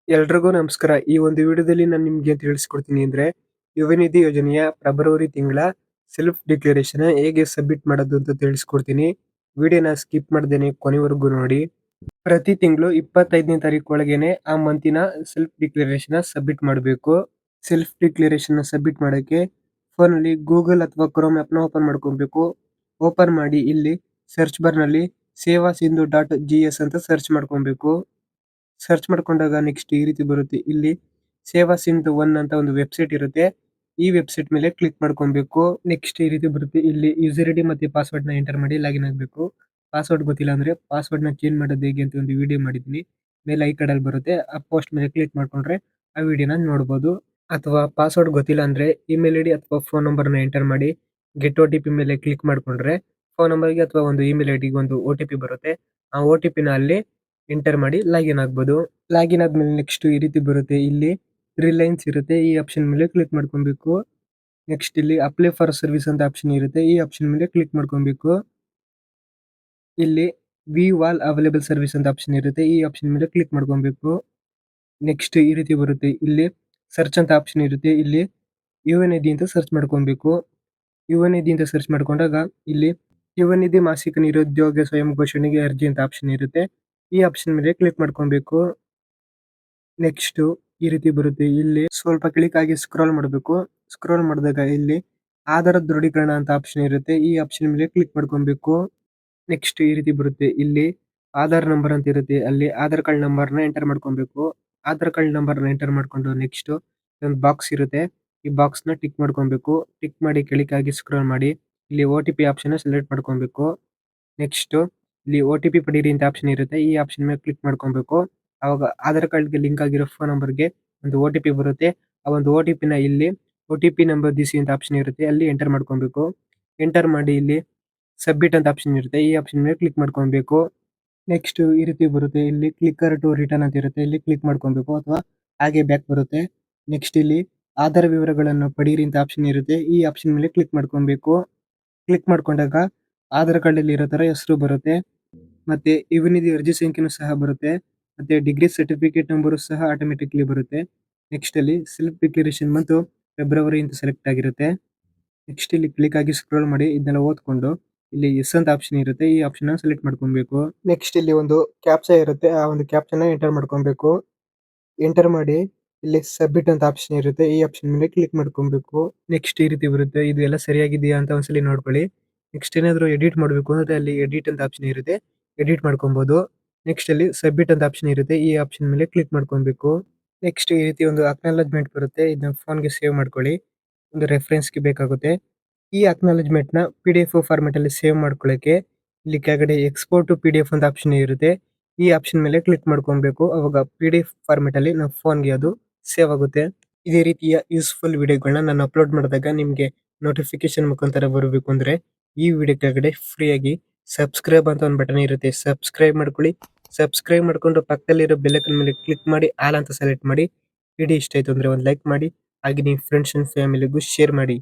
ಎಲ್ರಿಗೂ ನಮಸ್ಕಾರ. ಈ ಒಂದು ವಿಡಿಯೋದಲ್ಲಿ ನಾನು ನಿಮ್ಗೆ ತಿಳಿಸ್ಕೊಡ್ತೀನಿ ಅಂದ್ರೆ, ಯುವ ನಿಧಿ ಯೋಜನೆಯ ಫೆಬ್ರವರಿ ತಿಂಗಳ ಸೆಲ್ಫ್ ಡಿಕ್ಲರೇಷನ್ ಹೇಗೆ ಸಬ್ಮಿಟ್ ಮಾಡೋದು ಅಂತ ತಿಳಿಸ್ಕೊಡ್ತೀನಿ. ವಿಡಿಯೋನ ಸ್ಕಿಪ್ ಮಾಡ್ದೇನೆ ಕೊನೆವರೆಗೂ ನೋಡಿ. ಪ್ರತಿ ತಿಂಗಳು 25ನೇ ತಾರೀಕು ಒಳಗೇನೆ ಆ ಮಂತಿನ ಸೆಲ್ಫ್ ಡಿಕ್ಲರೇಷನ್ ಸಬ್ಮಿಟ್ ಮಾಡಬೇಕು. ಸೆಲ್ಫ್ ಡಿಕ್ಲರೇಷನ್ ಸಬ್ಮಿಟ್ ಮಾಡೋಕ್ಕೆ ಫೋನಲ್ಲಿ ಗೂಗಲ್ ಅಥವಾ ಕ್ರೋಮ್ ಆ್ಯಪ್ನ ಓಪನ್ ಮಾಡ್ಕೊಬೇಕು. ಓಪನ್ ಮಾಡಿ ಇಲ್ಲಿ ಸರ್ಚ್ ಬಾರ್ನಲ್ಲಿ ಸೇವಾ ಸಿಂಧು .gs ಅಂತ ಸರ್ಚ್ ಮಾಡ್ಕೊಬೇಕು. ಸರ್ಚ್ ಮಾಡ್ಕೊಂಡಾಗ ನೆಕ್ಸ್ಟ್ ಈ ರೀತಿ ಬರುತ್ತೆ. ಇಲ್ಲಿ ಸೇವಾ ಸಿಂಧು 1 ಅಂತ ಒಂದು ವೆಬ್ಸೈಟ್ ಇರುತ್ತೆ. ಈ ವೆಬ್ಸೈಟ್ ಮೇಲೆ ಕ್ಲಿಕ್ ಮಾಡ್ಕೊಬೇಕು. ನೆಕ್ಸ್ಟ್ ಈ ರೀತಿ ಬರುತ್ತೆ. ಇಲ್ಲಿ ಯೂಸರ್ ಐಡಿ ಮತ್ತೆ ಪಾಸ್ವರ್ಡ್ ನ ಎಂಟರ್ ಮಾಡಿ ಲಾಗಿನ್ ಆಗಬೇಕು. ಪಾಸ್ವರ್ಡ್ ಗೊತ್ತಿಲ್ಲ ಅಂದ್ರೆ ಪಾಸ್ವರ್ಡ್ ನ ಚೇಂಜ್ ಮಾಡೋದು ಹೇಗೆ ಅಂತ ಒಂದು ವಿಡಿಯೋ ಮಾಡಿದ್ದೀನಿ. ಮೇಲೆ ಐ ಕಾರ್ಡಲ್ಲಿ ಬರುತ್ತೆ. ಆ ಪೋಸ್ಟ್ ಮೇಲೆ ಕ್ಲಿಕ್ ಮಾಡ್ಕೊಂಡ್ರೆ ಆ ವಿಡಿಯೋನ ನೋಡ್ಬೋದು. ಅಥವಾ ಪಾಸ್ವರ್ಡ್ ಗೊತ್ತಿಲ್ಲ ಅಂದ್ರೆ ಇಮೇಲ್ ಐಡಿ ಅಥವಾ ಫೋನ್ ನಂಬರ್ ನ ಎಂಟರ್ ಮಾಡಿ ಗೆಟ್ OTP ಮೇಲೆ ಕ್ಲಿಕ್ ಮಾಡ್ಕೊಂಡ್ರೆ ಫೋನ್ ನಂಬರ್ಗೆ ಅಥವಾ ಒಂದು ಇಮೇಲ್ ಐಡಿಗೆ ಒಂದು OTP ಬರುತ್ತೆ. ಆ OTP ನ ಅಲ್ಲಿ ಎಂಟರ್ ಮಾಡಿ ಲಾಗಿನ್ ಆಗ್ಬೋದು. ಲಾಗಿನ್ ಆದ್ಮೇಲೆ ನೆಕ್ಸ್ಟ್ ಈ ರೀತಿ ಬರುತ್ತೆ. ಇಲ್ಲಿ 3 ಲೈನ್ಸ್ ಇರುತ್ತೆ. ಈ ಆಪ್ಷನ್ ಮೇಲೆ ಕ್ಲಿಕ್ ಮಾಡ್ಕೊಬೇಕು. ನೆಕ್ಸ್ಟ್ ಇಲ್ಲಿ ಅಪ್ಲೈ ಫಾರ್ ಸರ್ವಿಸ್ ಅಂತ ಆಪ್ಷನ್ ಇರುತ್ತೆ. ಈ ಆಪ್ಷನ್ ಮೇಲೆ ಕ್ಲಿಕ್ ಮಾಡ್ಕೊಬೇಕು. ಇಲ್ಲಿ ವ್ಯೂ ಆಲ್ ಅವೈಲೇಬಲ್ ಸರ್ವಿಸ್ ಅಂತ ಆಪ್ಷನ್ ಇರುತ್ತೆ. ಈ ಆಪ್ಷನ್ ಮೇಲೆ ಕ್ಲಿಕ್ ಮಾಡ್ಕೊಬೇಕು. ನೆಕ್ಸ್ಟ್ ಈ ರೀತಿ ಬರುತ್ತೆ. ಇಲ್ಲಿ ಸರ್ಚ್ ಅಂತ ಆಪ್ಷನ್ ಇರುತ್ತೆ. ಇಲ್ಲಿ ಯುವ ನಿಧಿ ಅಂತ ಸರ್ಚ್ ಮಾಡ್ಕೊಬೇಕು. ಯುವ ನಿಧಿ ಅಂತ ಸರ್ಚ್ ಮಾಡ್ಕೊಂಡಾಗ ಇಲ್ಲಿ ಯುವ ನಿಧಿ ಮಾಸಿಕ ನಿರುದ್ಯೋಗ ಸ್ವಯಂ ಘೋಷಣೆಗೆ ಅರ್ಜಿ ಅಂತ ಆಪ್ಷನ್ ಇರುತ್ತೆ. ಈ ಆಪ್ಷನ್ ಮೇಲೆ ಕ್ಲಿಕ್ ಮಾಡ್ಕೊಬೇಕು. ನೆಕ್ಸ್ಟ್ ಈ ರೀತಿ ಬರುತ್ತೆ. ಇಲ್ಲಿ ಸ್ವಲ್ಪ ಕೆಳಗಾಗಿ ಸ್ಕ್ರಾಲ್ ಮಾಡಬೇಕು. ಸ್ಕ್ರಾಲ್ ಮಾಡಿದಾಗ ಇಲ್ಲಿ ಆಧಾರ ದೃಢೀಕರಣ ಅಂತ ಆಪ್ಷನ್ ಇರುತ್ತೆ. ಈ ಆಪ್ಷನ್ ಮೇಲೆ ಕ್ಲಿಕ್ ಮಾಡ್ಕೊಬೇಕು. ನೆಕ್ಸ್ಟ್ ಈ ರೀತಿ ಬರುತ್ತೆ. ಇಲ್ಲಿ ಆಧಾರ್ ನಂಬರ್ ಅಂತ ಇರುತ್ತೆ. ಅಲ್ಲಿ ಆಧಾರ್ ಕಾರ್ಡ್ ನಂಬರ್ ನ ಎಂಟರ್ ಮಾಡ್ಕೊಬೇಕು. ಆಧಾರ್ ಕಾರ್ಡ್ ನಂಬರ್ ನ ಎಂಟರ್ ಮಾಡ್ಕೊಂಡು ನೆಕ್ಸ್ಟ್ ಒಂದು ಬಾಕ್ಸ್ ಇರುತ್ತೆ. ಈ ಬಾಕ್ಸ್ ನ ಟಿಕ್ ಮಾಡ್ಕೊಬೇಕು. ಟಿಕ್ ಮಾಡಿ ಕೆಳಗಾಗಿ ಸ್ಕ್ರಾಲ್ ಮಾಡಿ ಇಲ್ಲಿ OTP ಆಪ್ಷನ್ ಸೆಲೆಕ್ಟ್ ಮಾಡ್ಕೊಬೇಕು. ನೆಕ್ಸ್ಟ್ ಇಲ್ಲಿ OTP ಪಡೀರಿ ಅಂತ ಆಪ್ಷನ್ ಇರುತ್ತೆ. ಈ ಆಪ್ಷನ್ ಮೇಲೆ ಕ್ಲಿಕ್ ಮಾಡ್ಕೊಬೇಕು. ಅವಾಗ ಆಧಾರ್ ಕಾರ್ಡ್ಗೆ ಲಿಂಕ್ ಆಗಿರೋ ಫೋನ್ ನಂಬರ್ಗೆ ಒಂದು OTP ಬರುತ್ತೆ. ಆ ಒಂದು OTP ನ ಇಲ್ಲಿ OTP ನಂಬರ್ ದಿಸಿ ಅಂತ ಆಪ್ಷನ್ ಇರುತ್ತೆ. ಅಲ್ಲಿ ಎಂಟರ್ ಮಾಡ್ಕೊಬೇಕು. ಎಂಟರ್ ಮಾಡಿ ಇಲ್ಲಿ ಸಬ್ಮಿಟ್ ಅಂತ ಆಪ್ಷನ್ ಇರುತ್ತೆ. ಈ ಆಪ್ಷನ್ ಮೇಲೆ ಕ್ಲಿಕ್ ಮಾಡ್ಕೊಬೇಕು. ನೆಕ್ಸ್ಟ್ ಈ ರೀತಿ ಬರುತ್ತೆ. ಇಲ್ಲಿ ಕ್ಲಿಕ್ಕರ್ ಟು ರಿಟರ್ನ್ ಅಂತ ಇರುತ್ತೆ. ಇಲ್ಲಿ ಕ್ಲಿಕ್ ಮಾಡ್ಕೊಬೇಕು ಅಥವಾ ಹಾಗೆ ಬ್ಯಾಕ್ ಬರುತ್ತೆ. ನೆಕ್ಸ್ಟ್ ಇಲ್ಲಿ ಆಧಾರ್ ವಿವರಗಳನ್ನು ಪಡೀರಿ ಅಂತ ಆಪ್ಷನ್ ಇರುತ್ತೆ. ಈ ಆಪ್ಷನ್ ಮೇಲೆ ಕ್ಲಿಕ್ ಮಾಡ್ಕೊಬೇಕು. ಕ್ಲಿಕ್ ಮಾಡ್ಕೊಂಡಾಗ ಆಧಾರ್ ಕಾರ್ಡ್ ಅಲ್ಲಿ ಇರೋ ತರ ಹೆಸರು ಬರುತ್ತೆ. ಮತ್ತೆ ಯುವ ನಿಧಿ ಅರ್ಜಿ ಸಂಖ್ಯೆನೂ ಸಹ ಬರುತ್ತೆ. ಮತ್ತೆ ಡಿಗ್ರಿ ಸರ್ಟಿಫಿಕೇಟ್ ನಂಬರ್ ಸಹ ಆಟೋಮೆಟಿಕ್ಲಿ ಬರುತ್ತೆ. ನೆಕ್ಸ್ಟ್ ಅಲ್ಲಿ ಸೆಲ್ಫ್ ಡಿಕ್ಲರೇಷನ್ ಮತ್ತು ಫೆಬ್ರವರಿ ಅಂತ ಸೆಲೆಕ್ಟ್ ಆಗಿರುತ್ತೆ. ನೆಕ್ಸ್ಟ್ ಇಲ್ಲಿ ಕ್ಲಿಕ್ ಆಗಿ ಸ್ಕ್ರೋಲ್ ಮಾಡಿ ಇದನ್ನೆಲ್ಲ ಓದ್ಕೊಂಡು ಇಲ್ಲಿ ಎಸ್ ಅಂತ ಆಪ್ಷನ್ ಇರುತ್ತೆ. ಈ ಆಪ್ಷನ್ ಸೆಲೆಕ್ಟ್ ಮಾಡ್ಕೊಬೇಕು. ನೆಕ್ಸ್ಟ್ ಇಲ್ಲಿ ಒಂದು ಕ್ಯಾಪ್ಚಾ ಇರುತ್ತೆ. ಆ ಒಂದು ಕ್ಯಾಪ್ಚಾನ ಎಂಟರ್ ಮಾಡ್ಕೊಬೇಕು. ಎಂಟರ್ ಮಾಡಿ ಇಲ್ಲಿ ಸಬ್ಮಿಟ್ ಅಂತ ಆಪ್ಷನ್ ಇರುತ್ತೆ. ಈ ಆಪ್ಷನ್ ಮೇಲೆ ಕ್ಲಿಕ್ ಮಾಡ್ಕೊಬೇಕು. ನೆಕ್ಸ್ಟ್ ಈ ರೀತಿ ಬರುತ್ತೆ. ಇದು ಎಲ್ಲ ಸರಿಯಾಗಿದೆಯಾ ಅಂತ ಒಂದ್ಸಲಿ ನೋಡ್ಕೊಳ್ಳಿ. ನೆಕ್ಸ್ಟ್ ಏನಾದ್ರು ಎಡಿಟ್ ಮಾಡಬೇಕು ಅಂದ್ರೆ ಅಲ್ಲಿ ಎಡಿಟ್ ಅಂತ ಆಪ್ಷನ್ ಇರುತ್ತೆ. ಎಡಿಟ್ ಮಾಡ್ಕೊಬಹುದು. ನೆಕ್ಸ್ಟ್ ಅಲ್ಲಿ ಸಬ್ಮಿಟ್ ಅಂತ ಆಪ್ಷನ್ ಇರುತ್ತೆ. ಈ ಆಪ್ಷನ್ ಮೇಲೆ ಕ್ಲಿಕ್ ಮಾಡ್ಕೊಬೇಕು. ನೆಕ್ಸ್ಟ್ ಈ ರೀತಿ ಒಂದು ಅಕ್ನಾಲಜ್ಮೆಂಟ್ ಬರುತ್ತೆ. ಇದನ್ನ ಫೋನ್ಗೆ ಸೇವ್ ಮಾಡ್ಕೊಳ್ಳಿ. ಒಂದು ರೆಫರೆನ್ಸ್ಗೆ ಬೇಕಾಗುತ್ತೆ. ಈ ಅಕ್ನಾಲಜ್ಮೆಂಟ್ ನ PDF ಫಾರ್ಮೆಟ್ ಅಲ್ಲಿ ಸೇವ್ ಮಾಡ್ಕೊಳ್ಳಕ್ಕೆ ಇಲ್ಲಿ ಕೆಳಗಡೆ ಎಕ್ಸ್ಪೋರ್ಟ್ ಟು PDF ಅಂತ ಆಪ್ಷನ್ ಇರುತ್ತೆ. ಈ ಆಪ್ಷನ್ ಮೇಲೆ ಕ್ಲಿಕ್ ಮಾಡ್ಕೊಬೇಕು. ಅವಾಗ PDF ಫಾರ್ಮೆಟ್ ಅಲ್ಲಿ ನಮ್ಮ ಫೋನ್ಗೆ ಅದು ಸೇವ್ ಆಗುತ್ತೆ. ಇದೇ ರೀತಿಯ ಯೂಸ್ಫುಲ್ ವಿಡಿಯೋಗಳನ್ನ ನಾನು ಅಪ್ಲೋಡ್ ಮಾಡಿದಾಗ ನಿಮ್ಗೆ ನೋಟಿಫಿಕೇಶನ್ ಮುಖಾಂತರ ಬರಬೇಕು ಅಂದ್ರೆ ಈ ವಿಡಿಯೋ ಕೆಳಗಡೆ ಫ್ರೀಯಾಗಿ ಸಬ್ಸ್ಕ್ರೈಬ್ ಅಂತ ಒಂದು ಬಟನ್ ಇರುತ್ತೆ. ಸಬ್ಸ್ಕ್ರೈಬ್ ಮಾಡ್ಕೊಳ್ಳಿ. ಸಬ್ಸ್ಕ್ರೈಬ್ ಮಾಡ್ಕೊಂಡು ಪಕ್ಕದಲ್ಲಿರೋ ಬೆಲ್ ಐಕಾನ್ ಮೇಲೆ ಕ್ಲಿಕ್ ಮಾಡಿ ಆಲ್ ಅಂತ ಸೆಲೆಕ್ಟ್ ಮಾಡಿ. ವಿಡಿಯೋ ಇಷ್ಟ ಆಯ್ತು ಅಂದ್ರೆ ಒಂದು ಲೈಕ್ ಮಾಡಿ. ಹಾಗೆ ನಿಮ್ಮ ಫ್ರೆಂಡ್ಸ್ ಅಂಡ್ ಫ್ಯಾಮಿಲಿಗೂ ಶೇರ್ ಮಾಡಿ.